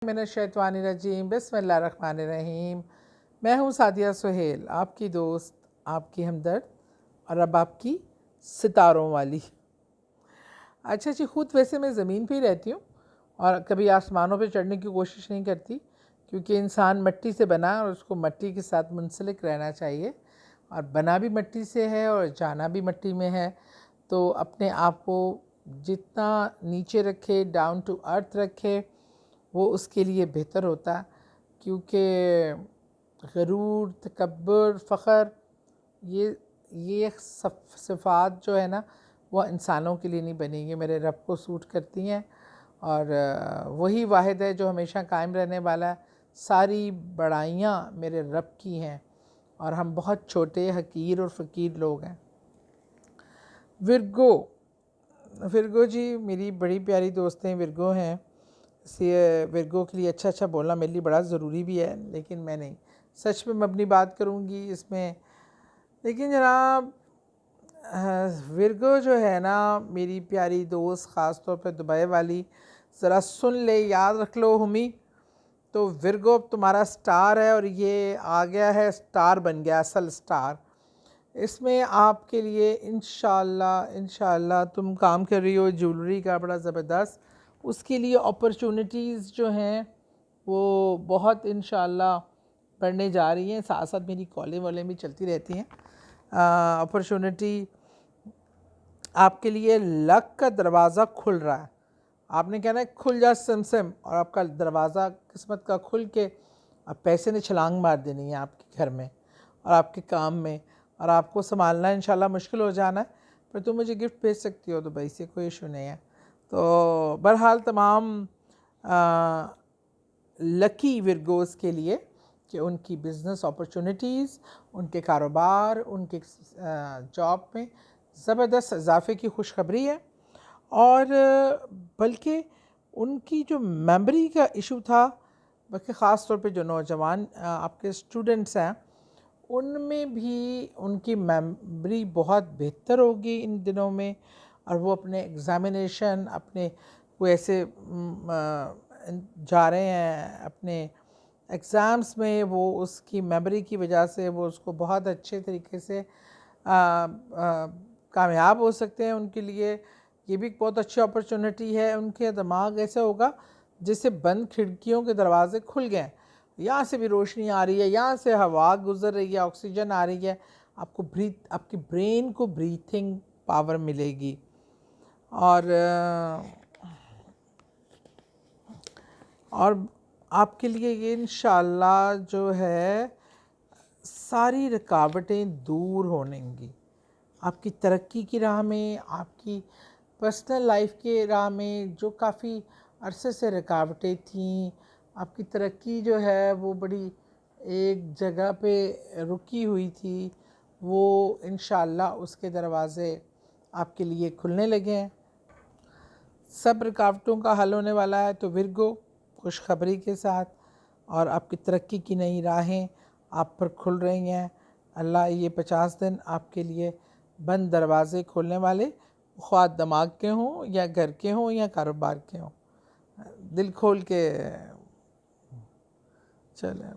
من الشیطان الرجیم بسم اللہ الرحمن الرحیم۔ میں ہوں سعدیہ سہیل، آپ کی دوست، آپ کی ہمدرد اور اب آپ کی ستاروں والی۔ اچھا جی، خود ویسے میں زمین پہ ہی رہتی ہوں اور کبھی آسمانوں پہ چڑھنے کی کوشش نہیں کرتی، کیونکہ انسان مٹی سے بنا اور اس کو مٹی کے ساتھ منسلک رہنا چاہیے، اور بنا بھی مٹی سے ہے اور جانا بھی مٹی میں ہے، تو اپنے آپ کو جتنا نیچے رکھے، ڈاؤن ٹو ارتھ رکھے، وہ اس کے لیے بہتر ہوتا، کیونکہ غرور، تکبر، فخر، یہ صفات جو ہے نا وہ انسانوں کے لیے نہیں بنی، یہ میرے رب کو سوٹ کرتی ہیں، اور وہی واحد ہے جو ہمیشہ قائم رہنے والا ہے۔ ساری بڑائیاں میرے رب کی ہیں اور ہم بہت چھوٹے، حقیر اور فقیر لوگ ہیں۔ ورگو جی میری بڑی پیاری دوستیں ورگو ہیں، اس لیے ورگو کے لیے اچھا بولنا میرے لیے بڑا ضروری بھی ہے، لیکن میں نہیں سچ میں اپنی بات کروں گی اس میں۔ لیکن جناب ورگو جو ہے نا میری پیاری دوست، خاص طور پہ دبئی والی، ذرا سن لے، یاد رکھ لو ہمی، تو ورگو تمہارا سٹار ہے اور یہ آ گیا ہے، سٹار بن گیا، اصل سٹار۔ اس میں آپ کے لیے انشاءاللہ تم کام کر رہی ہو جیولری کا بڑا زبردست، اس کے لیے اپرچونٹیز جو ہیں وہ بہت انشاءاللہ بڑھنے جا رہی ہیں، ساتھ ساتھ میری کالیں والیں بھی چلتی رہتی ہیں۔ اپرچونٹی آپ کے لیے لک کا دروازہ کھل رہا ہے، آپ نے کہنا ہے کھل جا سم، اور آپ کا دروازہ قسمت کا کھل کے اب پیسے نے چھلانگ مار دینی ہے آپ کے گھر میں اور آپ کے کام میں، اور آپ کو سنبھالنا انشاءاللہ مشکل ہو جانا ہے، پر تم مجھے گفٹ بھیج سکتی ہو دبئی سے، کوئی ایشو نہیں ہے۔ تو بہرحال تمام لکی ورگوز کے لیے کہ ان کی بزنس اپرچونٹیز، ان کے کاروبار، ان کے جاب میں زبردست اضافے کی خوشخبری ہے، اور بلکہ ان کی جو میموری کا ایشو تھا، بلکہ خاص طور پہ جو نوجوان آپ کے اسٹوڈنٹس ہیں ان میں بھی ان کی میموری بہت بہتر ہوگی ان دنوں میں، اور وہ اپنے ایگزامینیشن، اپنے وہ ایسے جا رہے ہیں اپنے ایگزامس میں، وہ اس کی میموری کی وجہ سے وہ اس کو بہت اچھے طریقے سے کامیاب ہو سکتے ہیں۔ ان کے لیے یہ بھی بہت اچھی اپرچونٹی ہے، ان کے دماغ ایسا ہوگا جیسے بند کھڑکیوں کے دروازے کھل گئے، یہاں سے بھی روشنی آ رہی ہے، یہاں سے ہوا گزر رہی ہے، آکسیجن آ رہی ہے، آپ کی برین کو بریتھنگ پاور ملے گی، اور آپ کے لیے یہ انشاءاللہ جو ہے ساری رکاوٹیں دور ہونے گی، آپ کی ترقی کی راہ میں، آپ کی پرسنل لائف کے راہ میں جو کافی عرصے سے رکاوٹیں تھیں، آپ کی ترقی جو ہے وہ بڑی ایک جگہ پہ رکی ہوئی تھی، وہ انشاءاللہ اس کے دروازے آپ کے لیے کھلنے لگے ہیں، سب رکاوٹوں کا حل ہونے والا ہے۔ تو ورگو خوشخبری کے ساتھ، اور آپ کی ترقی کی نئی راہیں آپ پر کھل رہی ہیں، اللہ یہ 50 دن آپ کے لیے بند دروازے کھولنے والے، خواہ دماغ کے ہوں یا گھر کے ہوں یا کاروبار کے ہوں، دل کھول کے چلیں۔